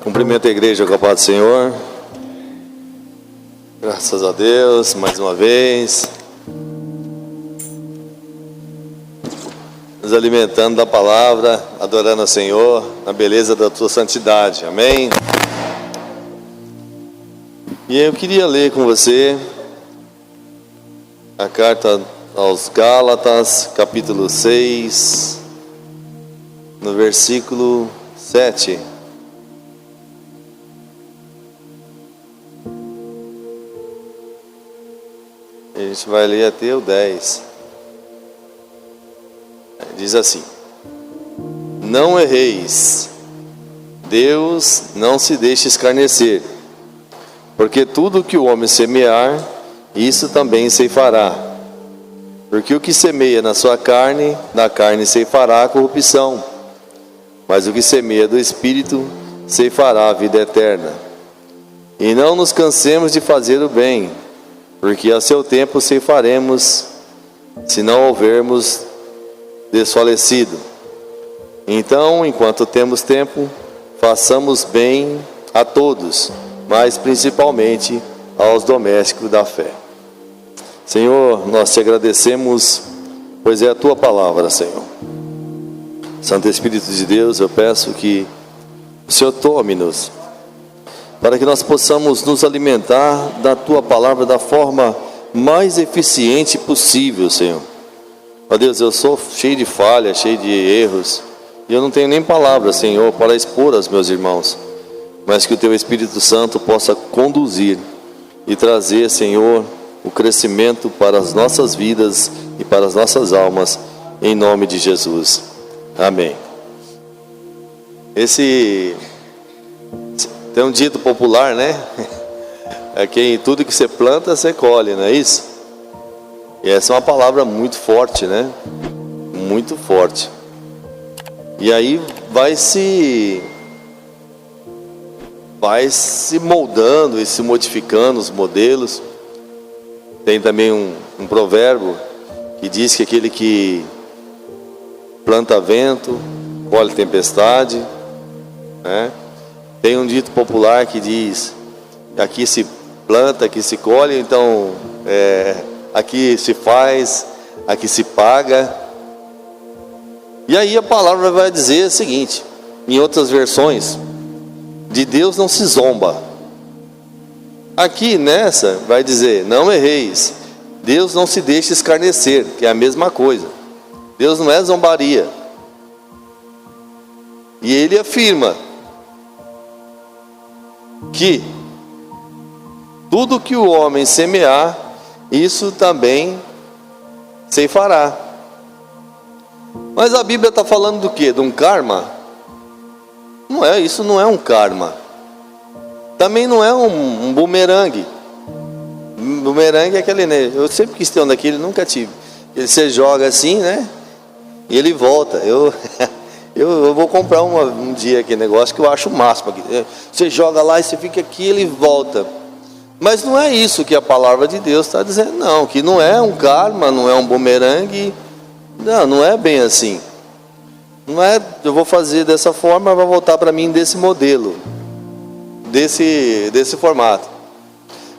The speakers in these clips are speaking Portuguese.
Cumprimento a igreja com a paz do Senhor. Graças a Deus, mais uma vez. Nos alimentando da palavra, adorando ao Senhor, na beleza da tua santidade. Amém? E eu queria ler com você a carta aos Gálatas, capítulo 6, no versículo 7. A gente vai ler até o 10. Diz assim: Não erreis, Deus não se deixa escarnecer, porque tudo que o homem semear, isso também ceifará. Porque o que semeia na sua carne, da carne ceifará a corrupção, mas o que semeia do Espírito, ceifará a vida eterna. E não nos cansemos de fazer o bem, porque a seu tempo ceifaremos, se não houvermos desfalecido. Então, enquanto temos tempo, façamos bem a todos, mas principalmente aos domésticos da fé. Senhor, nós te agradecemos, pois é a tua palavra, Senhor. Santo Espírito de Deus, eu peço que o Senhor tome-nos, para que nós possamos nos alimentar da tua palavra da forma mais eficiente possível, Senhor. Ó Deus, eu sou cheio de falhas, cheio de erros, e eu não tenho nem palavras, Senhor, para expor aos meus irmãos, mas que o teu Espírito Santo possa conduzir e trazer, Senhor, o crescimento para as nossas vidas e para as nossas almas, em nome de Jesus. Amém. Tem um dito popular, né? É que tudo que você planta, você colhe, não é isso? E essa é uma palavra muito forte, né? Muito forte. E aí vai se moldando e se modificando os modelos. Tem também um provérbio que diz que aquele que planta vento, colhe tempestade, né? Tem um dito popular que diz: aqui se planta, aqui se colhe, então aqui se faz, aqui se paga. E aí a palavra vai dizer o seguinte, em outras versões: de Deus não se zomba. Aqui nessa vai dizer: não erreis, Deus não se deixa escarnecer, que é a mesma coisa. Deus não é zombaria. E ele afirma que tudo que o homem semear, isso também ceifará. Mas a Bíblia está falando do quê? De um karma? Não é, isso não é um karma. Também não é um bumerangue. Bumerangue é aquele, né? Eu sempre quis ter um daquele, nunca tive. Você joga assim, né? E ele volta. Eu vou comprar um dia aquele negócio que eu acho o máximo. Você joga lá e você fica aqui e ele volta. Mas não é isso que a palavra de Deus está dizendo, não. Que não é um karma, não é um bumerangue. Não é bem assim. Não é, eu vou fazer dessa forma, vai voltar para mim desse modelo, desse formato.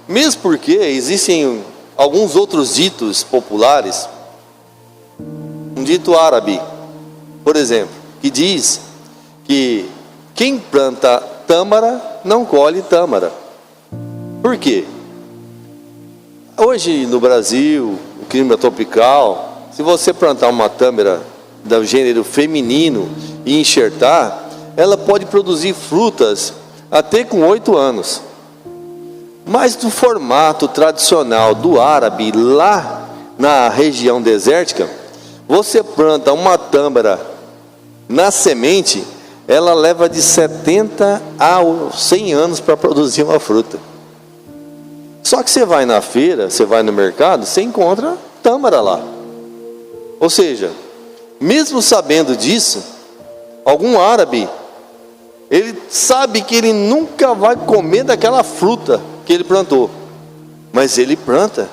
Mesmo porque existem alguns outros ditos populares. Um dito árabe, por exemplo, que diz que quem planta tâmara não colhe tâmara. Por quê? Hoje no Brasil, o clima tropical, se você plantar uma tâmara do gênero feminino e enxertar, ela pode produzir frutas até com 8 anos. Mas no formato tradicional do árabe, lá na região desértica, você planta uma tâmara na semente, ela leva de 70 a 100 anos para produzir uma fruta. Só que você vai na feira, você vai no mercado, você encontra tâmara lá. Ou seja, mesmo sabendo disso, algum árabe, ele sabe que ele nunca vai comer daquela fruta que ele plantou, mas ele planta,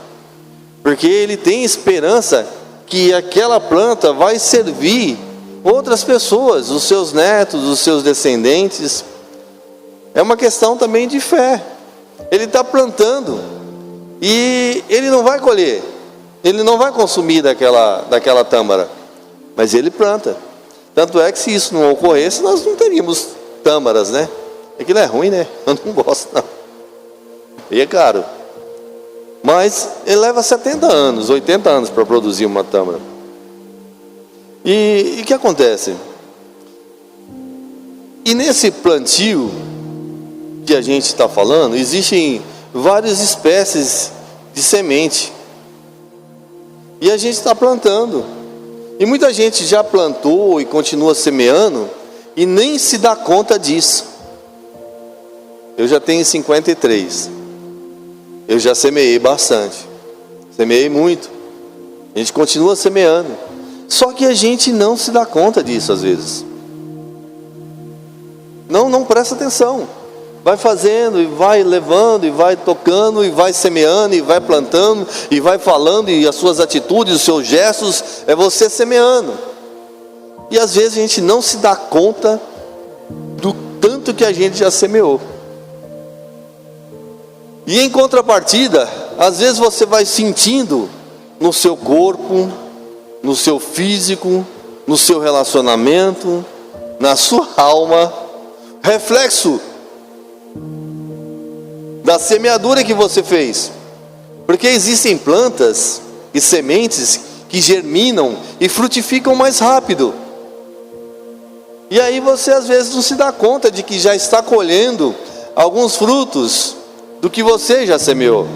porque ele tem esperança que aquela planta vai servir outras pessoas, os seus netos, os seus descendentes. é uma questão também de fé. Ele está plantando e ele não vai colher, ele não vai consumir daquela tâmara, mas ele planta. Tanto é que se isso não ocorresse, nós não teríamos tâmaras, né? Aquilo é ruim, né? Eu não gosto, não. E é caro. Mas ele leva 70 anos, 80 anos para produzir uma tâmara. E o que acontece? E nesse plantio que a gente está falando, existem várias espécies de semente. E a gente está plantando. E muita gente já plantou e continua semeando e nem se dá conta disso. Eu já tenho 53. Eu já semeei bastante. Semeei muito. A gente continua semeando. Só que a gente não se dá conta disso às vezes. Não presta atenção. Vai fazendo e vai levando e vai tocando e vai semeando e vai plantando e vai falando, e as suas atitudes, os seus gestos é você semeando. E às vezes a gente não se dá conta do tanto que a gente já semeou. E em contrapartida, às vezes você vai sentindo no seu corpo, no seu físico, no seu relacionamento, na sua alma, reflexo da semeadura que você fez. Porque existem plantas e sementes que germinam e frutificam mais rápido. E aí você às vezes não se dá conta de que já está colhendo alguns frutos do que você já semeou.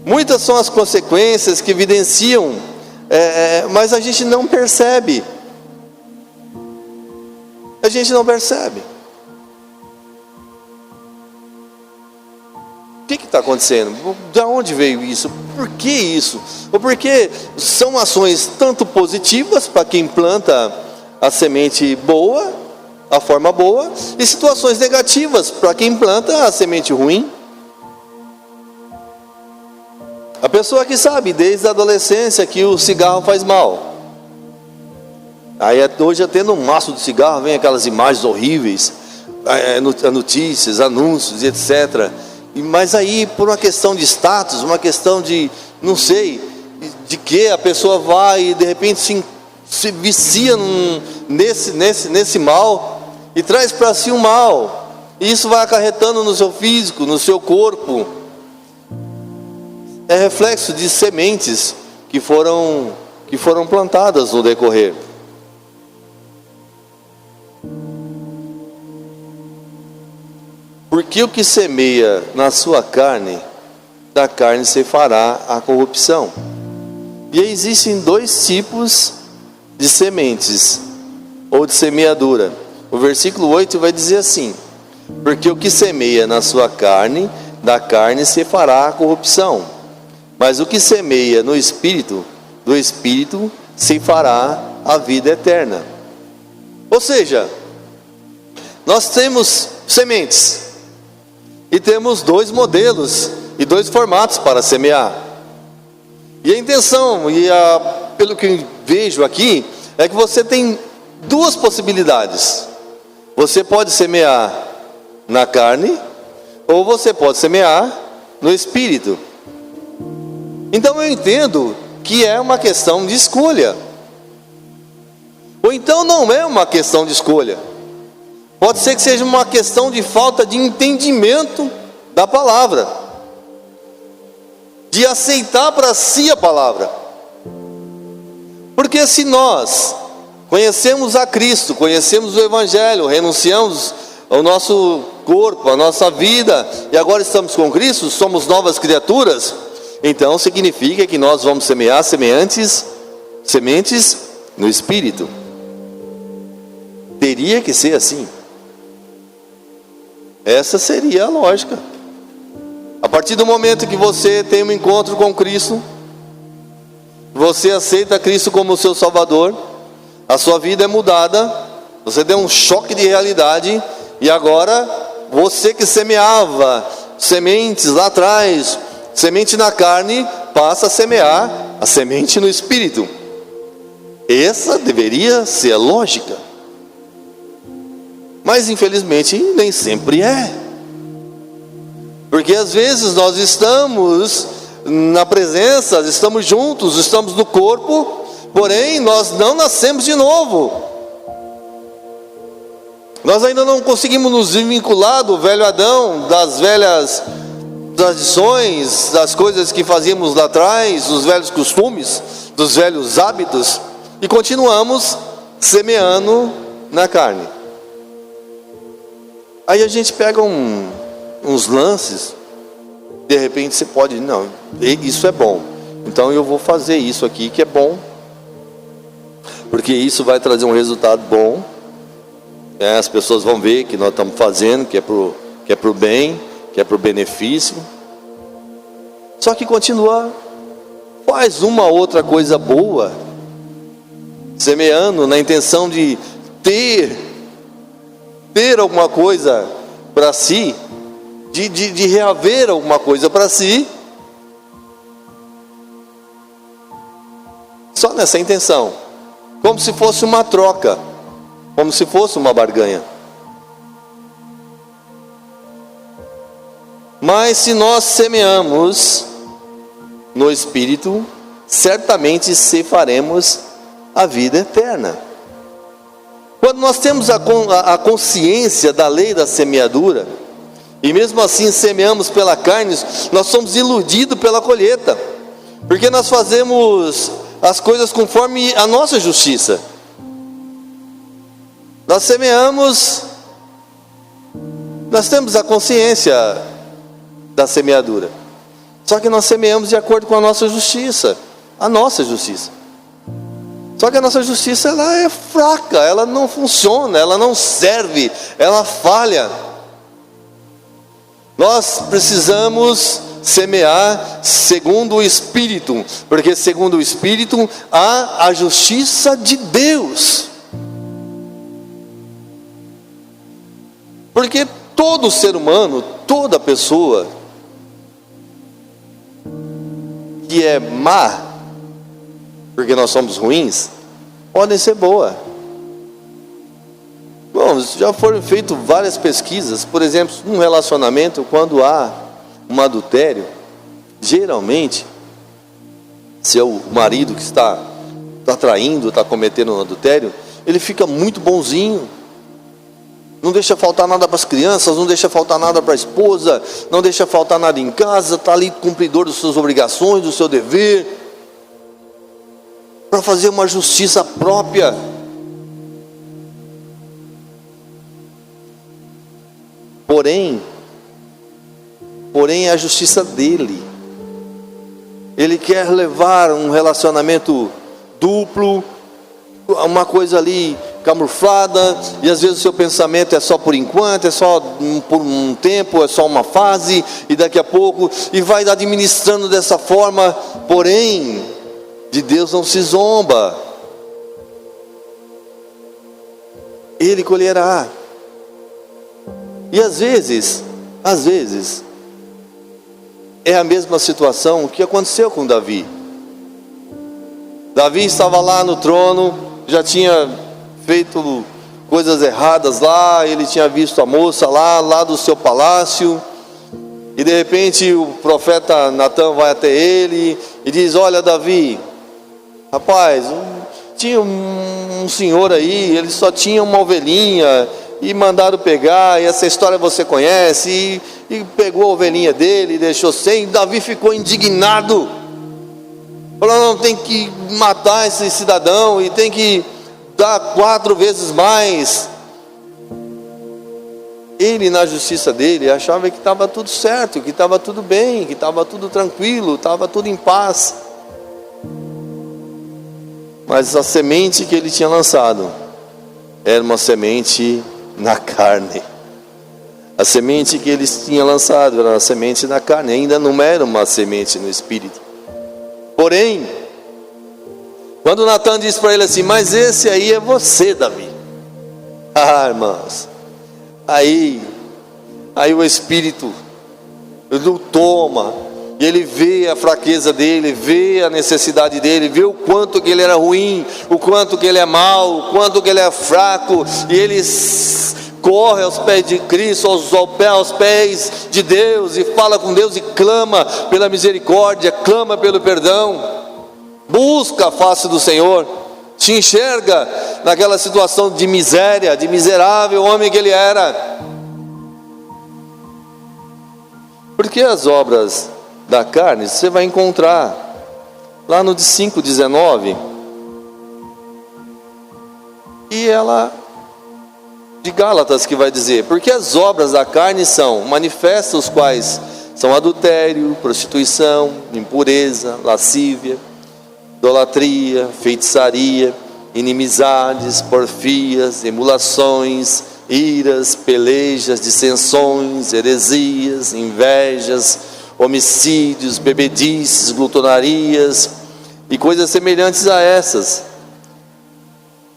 Muitas são as consequências que evidenciam, mas a gente não percebe. A gente não percebe. O que está acontecendo? De onde veio isso? Por que isso? Ou porque são ações tanto positivas para quem planta a semente boa, a forma boa, e situações negativas para quem planta a semente ruim. A pessoa que sabe desde a adolescência que o cigarro faz mal. Aí hoje até no maço de cigarro vem aquelas imagens horríveis, notícias, anúncios, etc. Mas aí por uma questão de status, uma questão de, não sei, de que a pessoa vai e de repente se vicia nesse mal e traz para si um mal. E isso vai acarretando no seu físico, no seu corpo. É reflexo de sementes que foram plantadas no decorrer. Porque o que semeia na sua carne, da carne se fará a corrupção. E aí existem dois tipos de sementes, ou de semeadura. O versículo 8 vai dizer assim: porque o que semeia na sua carne, da carne se fará a corrupção. Mas o que semeia no Espírito, do Espírito se fará a vida eterna. Ou seja, nós temos sementes. E temos dois modelos e dois formatos para semear. E a intenção, pelo que eu vejo aqui, é que você tem duas possibilidades. Você pode semear na carne, ou você pode semear no Espírito. Então eu entendo que é uma questão de escolha. Ou então não é uma questão de escolha. Pode ser que seja uma questão de falta de entendimento da palavra, de aceitar para si a palavra. Porque se nós conhecemos a Cristo, conhecemos o Evangelho, renunciamos ao nosso corpo, à nossa vida, e agora estamos com Cristo, somos novas criaturas, então significa que nós vamos semear sementes no Espírito. Teria que ser assim. Essa seria a lógica. A partir do momento que você tem um encontro com Cristo, você aceita Cristo como seu Salvador, a sua vida é mudada, você deu um choque de realidade, e agora você que semeava sementes lá atrás, semente na carne, passa a semear a semente no Espírito. Essa deveria ser a lógica. Mas infelizmente nem sempre é. Porque às vezes nós estamos na presença, estamos juntos, estamos no corpo, porém nós não nascemos de novo. Nós ainda não conseguimos nos vincular do velho Adão, das velhas tradições, das coisas que fazíamos lá atrás, dos velhos costumes, dos velhos hábitos, e continuamos semeando na carne. Aí a gente pega uns lances, de repente você pode, não, isso é bom, então eu vou fazer isso aqui que é bom, porque isso vai trazer um resultado bom, as pessoas vão ver que nós estamos fazendo, que é pro bem, que é pro benefício. Só que continua, faz uma outra coisa boa, semeando na intenção de ter alguma coisa para si, de reaver alguma coisa para si, só nessa intenção, como se fosse uma troca, como se fosse uma barganha. Mas se nós semeamos no Espírito, certamente ceifaremos a vida eterna. Quando nós temos a consciência da lei da semeadura, e mesmo assim semeamos pela carne, nós somos iludidos pela colheita, porque nós fazemos as coisas conforme a nossa justiça. Nós semeamos, nós temos a consciência da semeadura, só que nós semeamos de acordo com a nossa justiça, Só que a nossa justiça, ela é fraca, ela não funciona, ela não serve, ela falha. Nós precisamos semear segundo o Espírito, porque segundo o Espírito há a justiça de Deus. Porque todo ser humano, toda pessoa que é má, porque nós somos ruins, podem ser boa. Bom, já foram feitas várias pesquisas. Por exemplo, num relacionamento, quando há um adultério, geralmente, se é o marido que está traindo, está cometendo um adultério, ele fica muito bonzinho, não deixa faltar nada para as crianças, não deixa faltar nada para a esposa, não deixa faltar nada em casa, está ali cumpridor das suas obrigações, do seu dever, para fazer uma justiça própria. Porém é a justiça dele. Ele quer levar um relacionamento duplo, uma coisa ali camuflada, e às vezes o seu pensamento é só por enquanto, é só por um tempo, é só uma fase, e daqui a pouco, e vai administrando dessa forma. Porém, de Deus não se zomba, Ele colherá. E às vezes, é a mesma situação que aconteceu com Davi. Davi estava lá no trono, já tinha feito coisas erradas lá, ele tinha visto a moça lá do seu palácio, e de repente o profeta Natã vai até ele e diz: olha, Davi, rapaz, tinha um senhor aí, ele só tinha uma ovelhinha, e mandaram pegar, e essa história você conhece, e pegou a ovelhinha dele e deixou sem. Davi ficou indignado, falou: não, tem que matar esse cidadão, e tem que dar 4 vezes mais. Ele, na justiça dele, achava que estava tudo certo, que estava tudo bem, que estava tudo tranquilo, estava tudo em paz. Mas a semente que ele tinha lançado era uma semente na carne. A semente que eles tinham lançado era uma semente na carne, ainda não era uma semente no Espírito. Porém, quando Natã disse para ele assim: mas esse aí é você, Davi. Ah, irmãos, aí o Espírito o toma, e ele vê a fraqueza dele, vê a necessidade dele, vê o quanto que ele era ruim, o quanto que ele é mau, o quanto que ele é fraco, e ele corre aos pés de Cristo, aos pés de Deus, e fala com Deus, e clama pela misericórdia, clama pelo perdão, busca a face do Senhor, se enxerga naquela situação de miséria, de miserável homem que ele era. Porque as obras da carne você vai encontrar lá no 5:19, e ela de Gálatas, que vai dizer: porque as obras da carne são manifestas, os quais são adultério, prostituição, impureza, lascívia, idolatria, feitiçaria, inimizades, porfias, emulações, iras, pelejas, dissensões, heresias, invejas, homicídios, bebedices, glutonarias e coisas semelhantes a essas,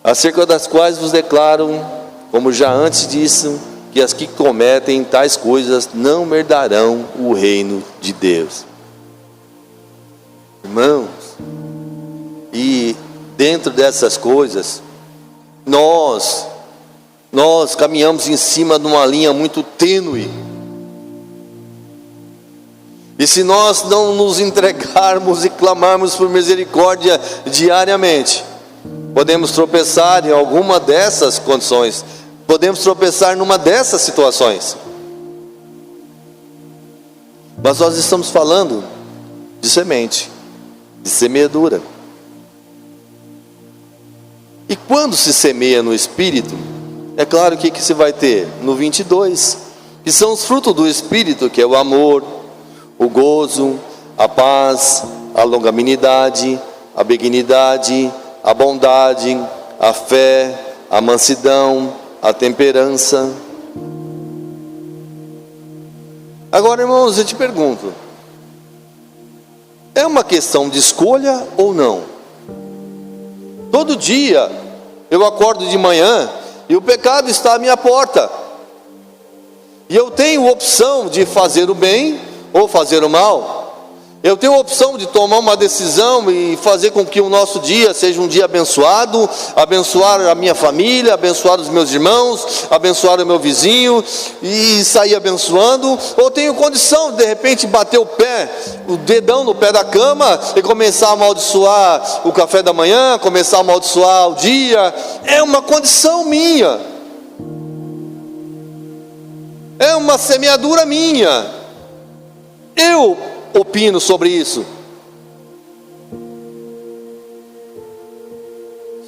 acerca das quais vos declaro, como já antes disse, que as que cometem tais coisas não herdarão o reino de Deus. Irmãos, e dentro dessas coisas, nós caminhamos em cima de uma linha muito tênue. E se nós não nos entregarmos e clamarmos por misericórdia diariamente, podemos tropeçar em alguma dessas condições, podemos tropeçar numa dessas situações. Mas nós estamos falando de semente, de semeadura. E quando se semeia no Espírito, é claro que se vai ter no 22, que são os frutos do Espírito, que é o amor, o gozo, a paz, a longanimidade, a benignidade, a bondade, a fé, a mansidão, a temperança. Agora, irmãos, eu te pergunto, é uma questão de escolha ou não? Todo dia eu acordo de manhã e o pecado está à minha porta, e eu tenho opção de fazer o bem ou fazer o mal. Eu tenho a opção de tomar uma decisão e fazer com que o nosso dia seja um dia abençoado, abençoar a minha família, abençoar os meus irmãos, abençoar o meu vizinho e sair abençoando. Ou tenho condição de, de repente, bater o dedão no pé da cama e começar a amaldiçoar o café da manhã, começar a amaldiçoar o dia. É uma condição minha, é uma semeadura minha. Eu opino sobre isso.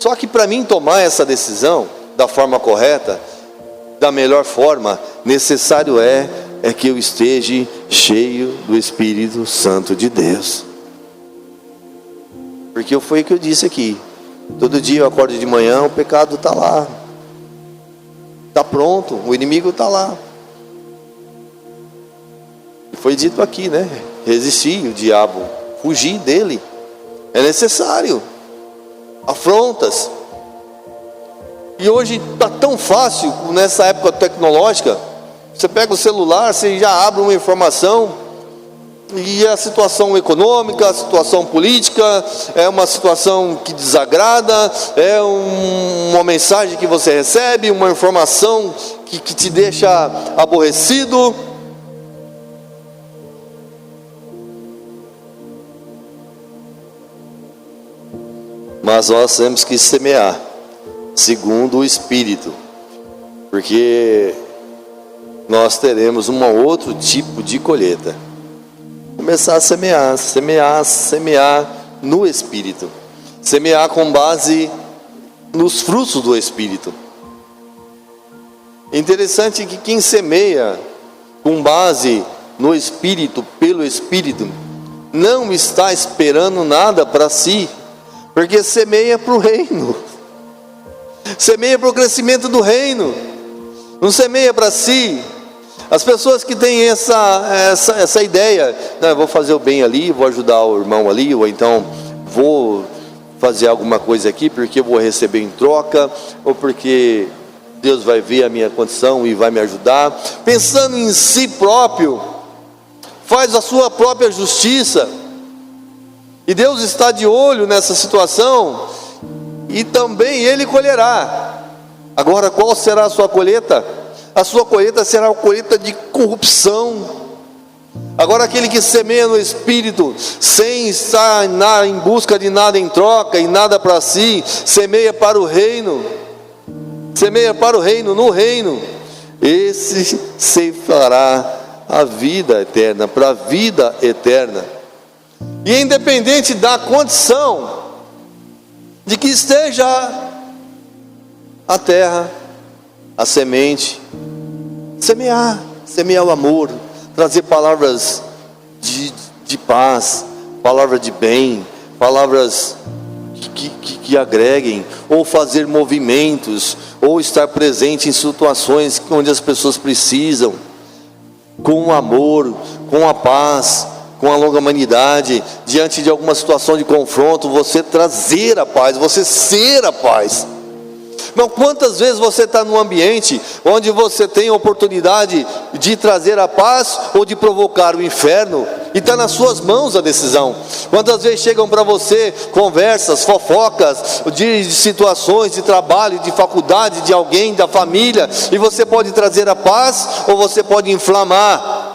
Só que para mim tomar essa decisão da forma correta, da melhor forma, necessário é que eu esteja cheio do Espírito Santo de Deus. Porque foi o que eu disse aqui. Todo dia eu acordo de manhã, o pecado está lá, está pronto, o inimigo está lá. Foi dito aqui, né? Resistir o diabo, fugir dele, é necessário. Afrontas. E hoje está tão fácil, nessa época tecnológica, você pega o celular, você já abre uma informação, e a situação econômica, a situação política, é uma situação que desagrada, é uma mensagem que você recebe, uma informação que te deixa aborrecido. Mas nós temos que semear segundo o Espírito, porque nós teremos um outro tipo de colheita. Começar a semear no Espírito, semear com base nos frutos do Espírito. É interessante que quem semeia com base no Espírito, pelo Espírito, não está esperando nada para si, porque semeia para o reino, semeia para o crescimento do reino, não semeia para si. As pessoas que têm essa ideia, não, eu vou fazer o bem ali, vou ajudar o irmão ali, ou então vou fazer alguma coisa aqui porque eu vou receber em troca, ou porque Deus vai ver a minha condição e vai me ajudar, pensando em si próprio, faz a sua própria justiça. E Deus está de olho nessa situação, e também Ele colherá. Agora, qual será a sua colheita? a sua colheita será uma colheita de corrupção. Agora aquele que semeia no Espírito, sem estar em busca de nada em troca e nada para si, semeia para o reino, no reino, esse ceifará a vida eterna, para a vida eterna. E independente da condição de que esteja a terra, a semente, semear o amor, trazer palavras de paz, palavras de bem, palavras que agreguem, ou fazer movimentos, ou estar presente em situações onde as pessoas precisam, com o amor, com a paz, com a longanimidade, diante de alguma situação de confronto, você trazer a paz, você ser a paz. Não, quantas vezes você está num ambiente onde você tem a oportunidade de trazer a paz ou de provocar o inferno, e está nas suas mãos a decisão. Quantas vezes chegam para você conversas, fofocas de situações de trabalho, de faculdade, de alguém, da família, e você pode trazer a paz ou você pode inflamar.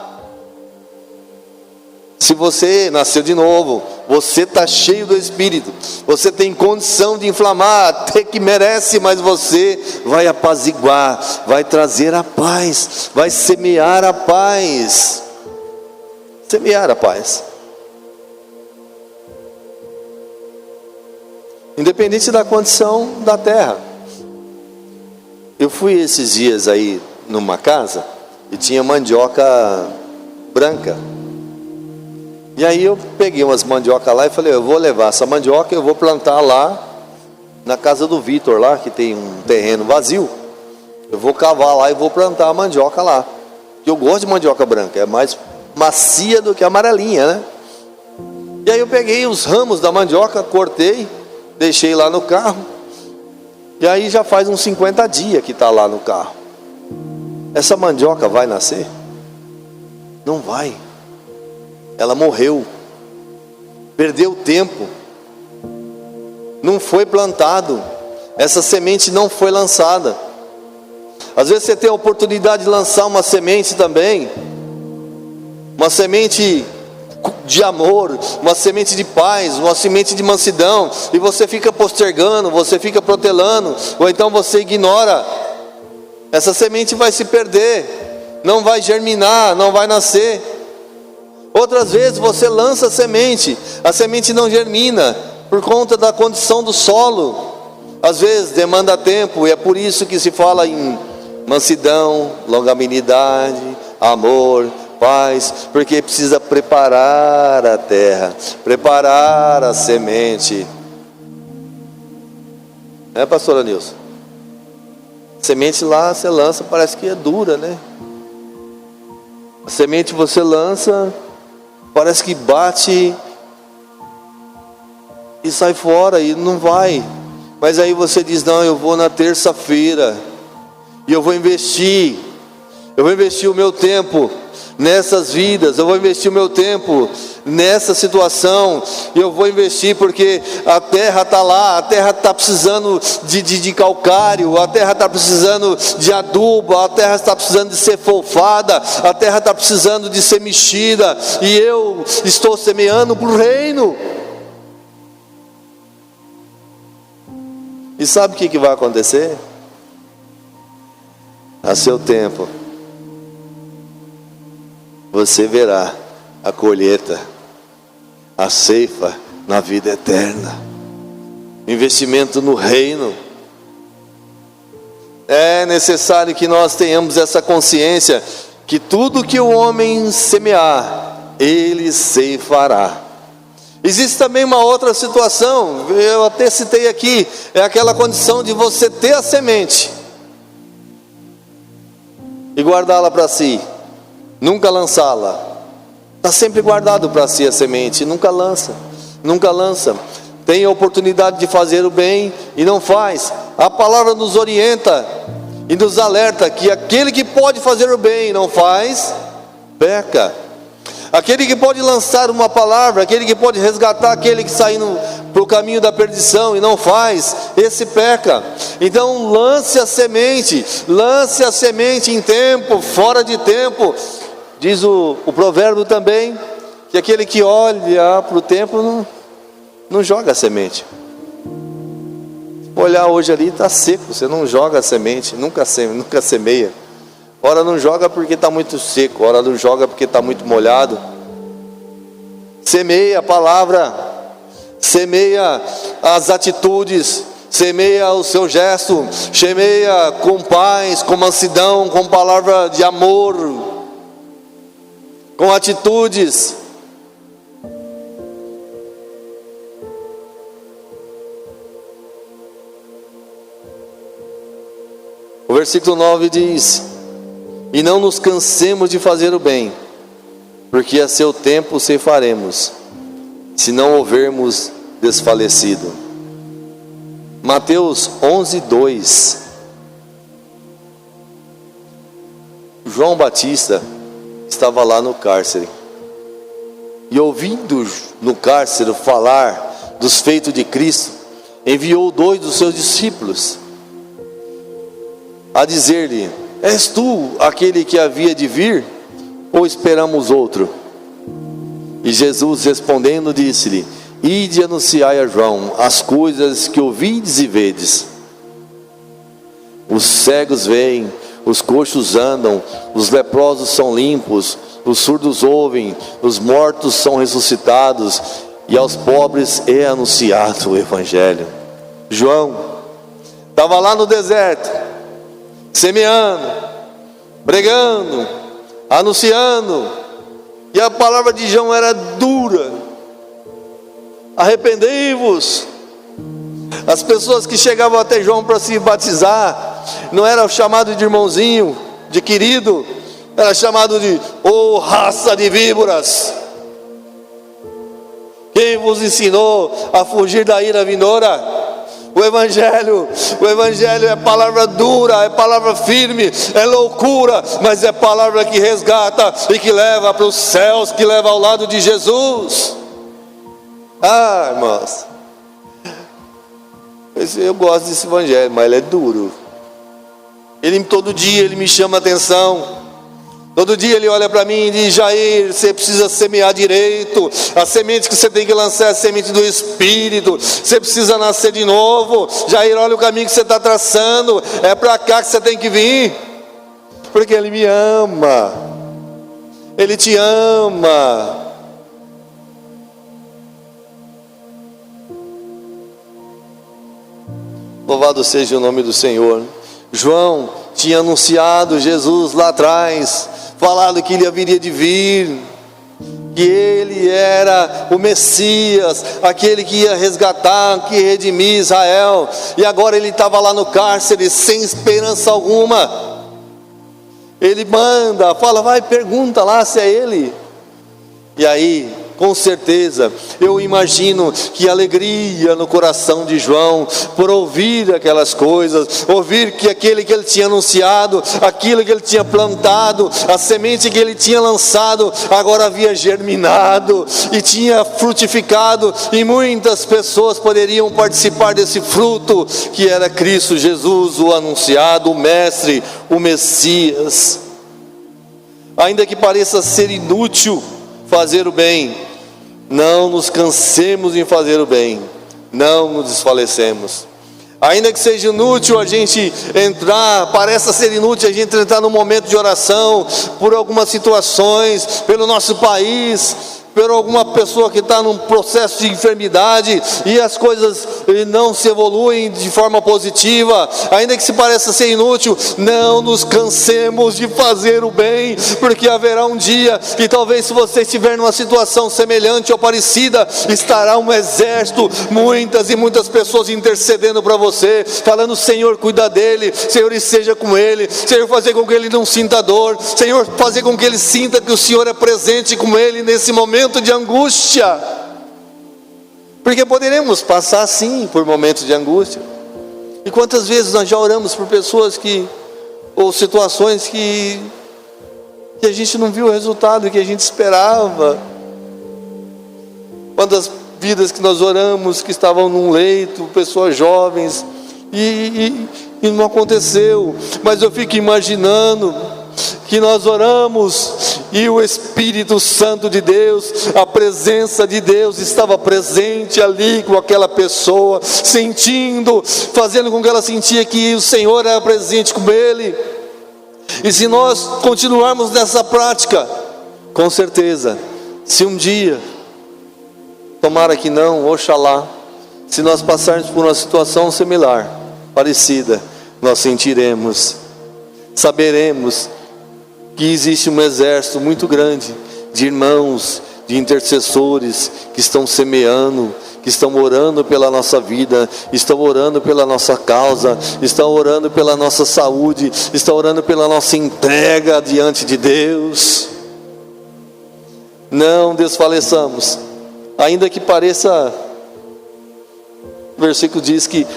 Se você nasceu de novo, você está cheio do Espírito, você tem condição de inflamar, até que merece, mas você vai apaziguar, vai trazer a paz, vai semear a paz. Semear a paz. Independente da condição da terra. Eu fui esses dias aí numa casa e tinha mandioca branca. E aí eu peguei umas mandioca lá e falei, eu vou levar essa mandioca, eu vou plantar lá na casa do Vitor lá, que tem um terreno vazio. Eu vou cavar lá e vou plantar a mandioca lá. Eu gosto de mandioca branca, é mais macia do que a amarelinha, né? E aí eu peguei os ramos da mandioca, cortei, deixei lá no carro. E aí já faz uns 50 dias que está lá no carro. Essa mandioca vai nascer? Não vai. Ela morreu, perdeu tempo, não foi plantado, essa semente não foi lançada. Às vezes você tem a oportunidade de lançar uma semente também, uma semente de amor, uma semente de paz, uma semente de mansidão, e você fica postergando, você fica protelando, ou então você ignora. Essa semente vai se perder, não vai germinar, não vai nascer. Outras vezes você lança a semente não germina, por conta da condição do solo. Às vezes demanda tempo, e é por isso que se fala em mansidão, longanimidade, amor, paz, porque precisa preparar a terra, preparar a semente. É, pastora Nilson? Semente lá você lança, parece que é dura, né? A semente você lança, parece que bate e sai fora e não vai. Mas aí você diz, não, eu vou na terça-feira e eu vou investir o meu tempo nessas vidas, eu vou investir o meu tempo nessa situação, e eu vou investir porque a terra está lá, a terra está precisando de calcário, a terra está precisando de adubo, a terra está precisando de ser fofada, a terra está precisando de ser mexida, e eu estou semeando para o reino. E sabe o que vai acontecer? A seu tempo você verá a colheita, a ceifa na vida eterna, investimento no reino. É necessário que nós tenhamos essa consciência, que tudo que o homem semear, ele ceifará. Existe também uma outra situação, eu até citei aqui, é aquela condição de você ter a semente e guardá-la para si, nunca lançá-la. Está sempre guardado para si a semente, nunca lança. Tem a oportunidade de fazer o bem e não faz. A palavra nos orienta e nos alerta que aquele que pode fazer o bem e não faz, peca. Aquele que pode lançar uma palavra, aquele que pode resgatar aquele que está indo para o caminho da perdição e não faz, esse peca. Então lance a semente em tempo, fora de tempo. Diz o provérbio também, que aquele que olha para o tempo não joga a semente. Olhar hoje ali está seco, você não joga a semente, nunca semeia. Ora não joga porque está muito seco, ora não joga porque está muito molhado. Semeia a palavra, semeia as atitudes, semeia o seu gesto, semeia com paz, com mansidão, com palavra de amor, com atitudes. O versículo 9 diz: e não nos cansemos de fazer o bem, porque a seu tempo ceifaremos, se não houvermos desfalecido. Mateus 11:2. João Batista estava lá no cárcere, e ouvindo no cárcere falar dos feitos de Cristo, enviou 2 dos seus discípulos a dizer-lhe: és tu aquele que havia de vir, ou esperamos outro? E Jesus respondendo disse-lhe: ide anunciai a João as coisas que ouvides e vedes. Os cegos veem, os coxos andam, os leprosos são limpos, os surdos ouvem, os mortos são ressuscitados, e aos pobres é anunciado o Evangelho. João estava lá no deserto, semeando, pregando, anunciando, e a palavra de João era dura: arrependei-vos. As pessoas que chegavam até João para se batizar, não era chamado de irmãozinho, de querido, era chamado de raça de víboras. Quem vos ensinou a fugir da ira vindoura? O Evangelho é palavra dura, é palavra firme, é loucura, mas é palavra que resgata e que leva para os céus, que leva ao lado de Jesus. Irmãos, eu gosto desse Evangelho, mas ele é duro. Todo dia ele me chama a atenção. Todo dia ele olha para mim e diz: Jair, você precisa semear direito. A semente que você tem que lançar é a semente do Espírito. Você precisa nascer de novo. Jair, olha o caminho que você está traçando. É para cá que você tem que vir. Porque Ele me ama. Ele te ama. Louvado seja o nome do Senhor. João tinha anunciado Jesus lá atrás, falado que ele haveria de vir, que ele era o Messias, aquele que ia resgatar, que ia redimir Israel. E agora ele estava lá no cárcere sem esperança alguma. Ele manda, fala: vai, pergunta lá se é ele. E aí, com certeza, eu imagino que alegria no coração de João, por ouvir aquelas coisas, ouvir que aquele que ele tinha anunciado, aquilo que ele tinha plantado, a semente que ele tinha lançado, agora havia germinado e tinha frutificado, e muitas pessoas poderiam participar desse fruto, que era Cristo Jesus, o anunciado, o Mestre, o Messias. Ainda que pareça ser inútil fazer o bem, não nos cansemos em fazer o bem, não nos desfalecemos. Ainda que seja inútil a gente entrar, pareça ser inútil a gente entrar num momento de oração, por algumas situações, pelo nosso país, por alguma pessoa que está num processo de enfermidade e as coisas não se evoluem de forma positiva, ainda que se pareça ser inútil, não nos cansemos de fazer o bem, porque haverá um dia que talvez, se você estiver numa situação semelhante ou parecida, estará um exército, muitas e muitas pessoas intercedendo para você, falando: Senhor, cuida dele, Senhor, esteja com ele, Senhor, fazer com que ele não sinta dor, Senhor, fazer com que ele sinta que o Senhor é presente com ele nesse momento de angústia, porque poderemos passar sim por momentos de angústia. E quantas vezes nós já oramos por pessoas ou situações que a gente não viu o resultado que a gente esperava. Quantas vidas que nós oramos, que estavam num leito, pessoas jovens, e não aconteceu. Mas eu fico imaginando que nós oramos e o Espírito Santo de Deus, a presença de Deus estava presente ali com aquela pessoa, sentindo, fazendo com que ela sentia que o Senhor era presente com ele. E se nós continuarmos nessa prática, com certeza, se um dia, tomara que não, oxalá, se nós passarmos por uma situação similar, parecida, nós sentiremos, saberemos que existe um exército muito grande de irmãos, de intercessores que estão semeando, que estão orando pela nossa vida, estão orando pela nossa causa, estão orando pela nossa saúde, estão orando pela nossa entrega diante de Deus. Não desfaleçamos, ainda que pareça, o versículo diz que,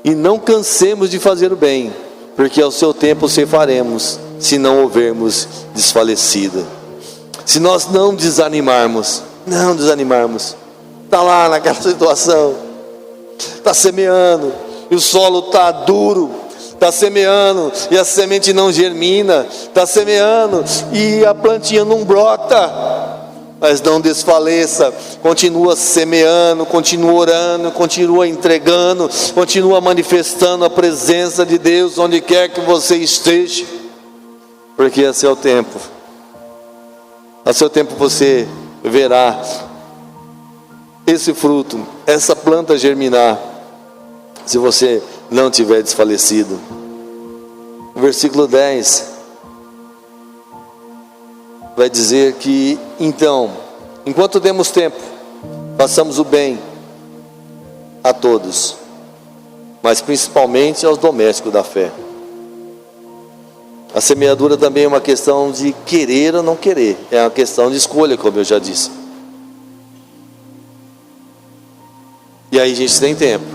e não cansemos de fazer o bem, porque ao seu tempo ceifaremos, se não houvermos desfalecido. Se nós não desanimarmos, está lá naquela situação, está semeando, e o solo está duro, está semeando, e a semente não germina, está semeando, e a plantinha não brota, mas não desfaleça, continua semeando, continua orando, continua entregando, continua manifestando a presença de Deus onde quer que você esteja, porque a seu tempo você verá esse fruto, essa planta germinar, se você não tiver desfalecido. O versículo 10 vai dizer que, então, enquanto temos tempo, façamos o bem a todos, mas principalmente aos domésticos da fé. A semeadura também é uma questão de querer ou não querer, é uma questão de escolha, como eu já disse. E aí a gente tem tempo.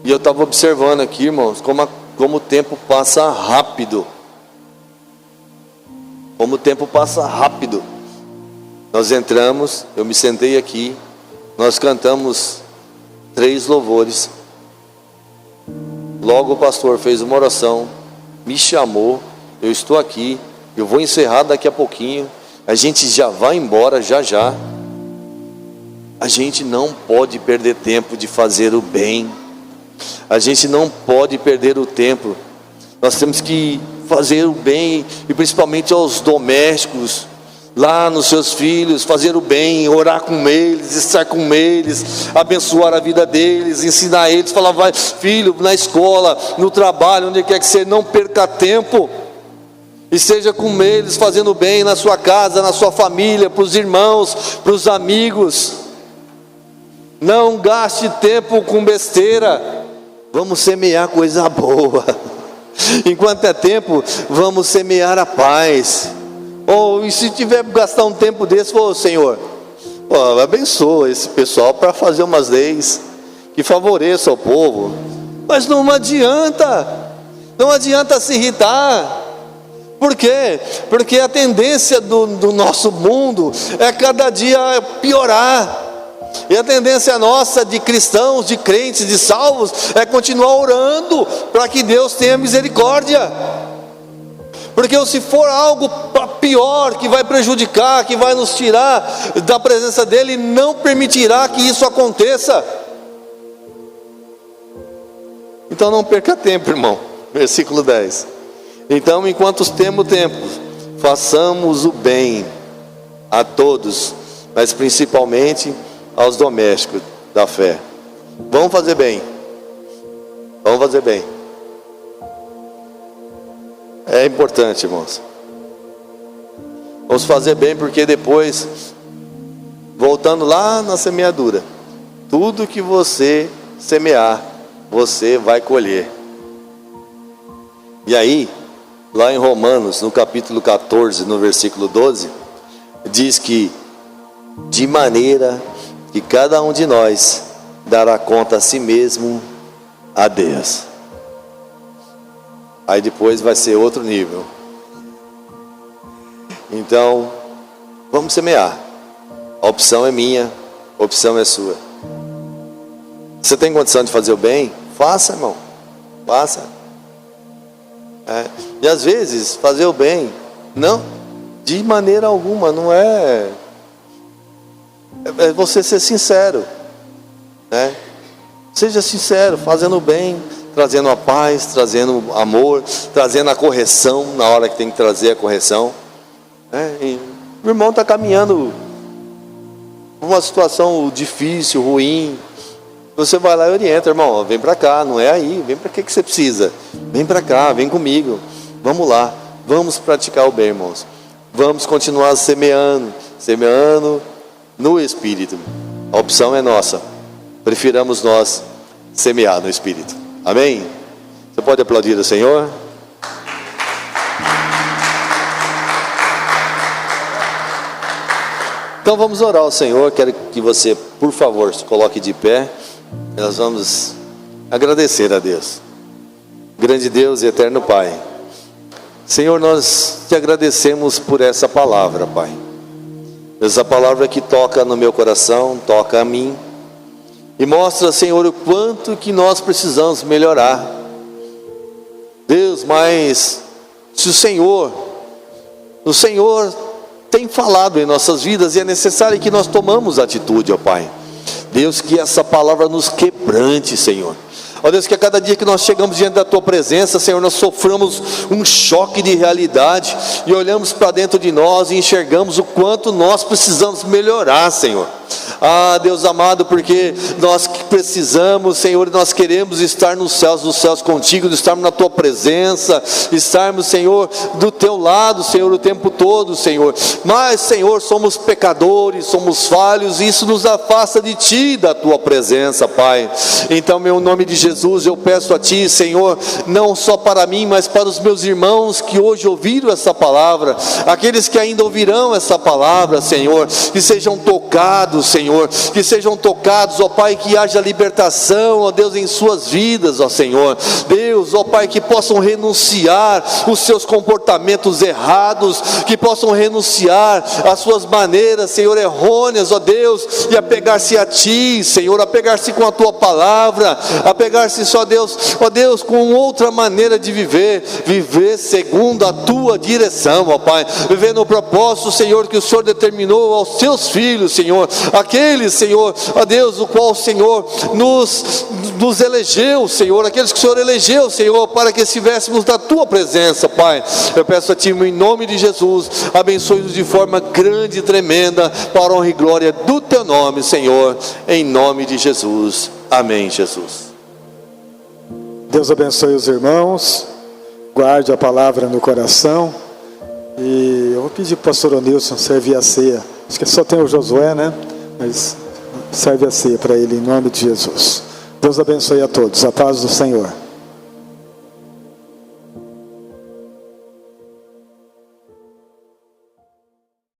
E eu estava observando aqui, irmãos, como o tempo passa rápido. Como o tempo passa rápido. Nós entramos, eu me sentei aqui, nós cantamos 3 louvores. Logo o pastor fez uma oração, me chamou, eu estou aqui, eu vou encerrar daqui a pouquinho, a gente já vai embora já. A gente não pode perder tempo de fazer o bem, a gente não pode perder o tempo, nós temos que fazer o bem, e principalmente aos domésticos, lá nos seus filhos, fazer o bem, orar com eles, estar com eles, abençoar a vida deles, ensinar eles, falar, vai filho, na escola, no trabalho, onde quer que você não perca tempo, e seja com eles, fazendo bem na sua casa, na sua família, para os irmãos, para os amigos. Não gaste tempo com besteira, vamos semear coisa boa, enquanto é tempo, vamos semear a paz. E se tiver que gastar um tempo desse, Senhor, abençoa esse pessoal para fazer umas leis que favoreçam o povo. Mas não adianta se irritar. Por quê? Porque a tendência do nosso mundo é cada dia piorar. E a tendência nossa de cristãos, de crentes, de salvos, é continuar orando para que Deus tenha misericórdia. Porque se for algo pior, que vai prejudicar, que vai nos tirar da presença dEle, não permitirá que isso aconteça. Então não perca tempo, irmão. Versículo 10. Então, enquanto temos tempo, façamos o bem a todos, mas principalmente aos domésticos da fé. Vamos fazer bem. Vamos fazer bem. É importante, irmãos. Vamos fazer bem, porque depois, voltando lá na semeadura, tudo que você semear, você vai colher. E aí, lá em Romanos, no capítulo 14, no versículo 12, diz que, de maneira que cada um de nós dará conta a si mesmo a Deus. Aí depois vai ser outro nível. Então, vamos semear. A opção é minha, a A opção é sua. Você tem condição de fazer o bem? Faça, irmão. Faça. E às vezes, fazer o bem, não, de maneira alguma, não é você ser sincero, né? Seja sincero, fazendo o bem, trazendo a paz, trazendo amor, trazendo a correção na hora que tem que trazer a correção, né? E o irmão está caminhando por uma situação difícil, ruim. Você vai lá e orienta, irmão, vem para cá, não é aí, vem para que você precisa? Vem para cá, vem comigo, vamos lá, vamos praticar o bem, irmãos. Vamos continuar semeando no Espírito. A opção é nossa, prefiramos nós semear no Espírito. Amém? Você pode aplaudir o Senhor? Então vamos orar ao Senhor. Quero que você, por favor, se coloque de pé. Nós vamos agradecer a Deus. Grande Deus e eterno Pai, Senhor, nós te agradecemos por essa palavra, Pai. Essa palavra que toca no meu coração, toca a mim, e mostra, Senhor, o quanto que nós precisamos melhorar. Deus, mas se o Senhor tem falado em nossas vidas, e é necessário que nós tomamos atitude, ó Pai. Deus, que essa palavra nos quebrante, Senhor. Ó Deus, que a cada dia que nós chegamos diante da Tua presença, Senhor, nós soframos um choque de realidade, e olhamos para dentro de nós e enxergamos o quanto nós precisamos melhorar, Senhor. Ah, Deus amado, porque nós precisamos, Senhor, nós queremos estar nos céus contigo, estarmos na Tua presença, estarmos, Senhor, do Teu lado, Senhor, o tempo todo, Senhor. Mas, Senhor, somos pecadores, somos falhos, e isso nos afasta de Ti, da Tua presença, Pai. Então, meu nome de Jesus, eu peço a Ti, Senhor, não só para mim, mas para os meus irmãos que hoje ouviram essa palavra, aqueles que ainda ouvirão essa palavra, Senhor, que sejam tocados, Senhor, que sejam tocados, ó Pai, que haja libertação, ó Deus, em suas vidas, ó Senhor. Deus, ó Pai, que possam renunciar os seus comportamentos errados, que possam renunciar às suas maneiras, Senhor, errôneas, ó Deus, e apegar-se a Ti, Senhor, apegar-se com a Tua palavra, apegar-se só, Deus, ó Deus, com outra maneira de viver segundo a Tua direção, ó Pai, viver no propósito, Senhor, que o Senhor determinou aos Seus filhos, Senhor, aqueles, Senhor, ó Deus, o qual o Senhor nos elegeu, Senhor, aqueles que o Senhor elegeu, Senhor, para que estivéssemos na Tua presença, Pai. Eu peço a Ti, em nome de Jesus, abençoe-nos de forma grande e tremenda, para a honra e glória do Teu nome, Senhor, em nome de Jesus. Amém, Jesus. Deus abençoe os irmãos, guarde a palavra no coração, e eu vou pedir para o pastor Onilson servir a ceia. Acho que só tem o Josué, né? Mas serve a ceia para ele, em nome de Jesus. Deus abençoe a todos. A paz do Senhor.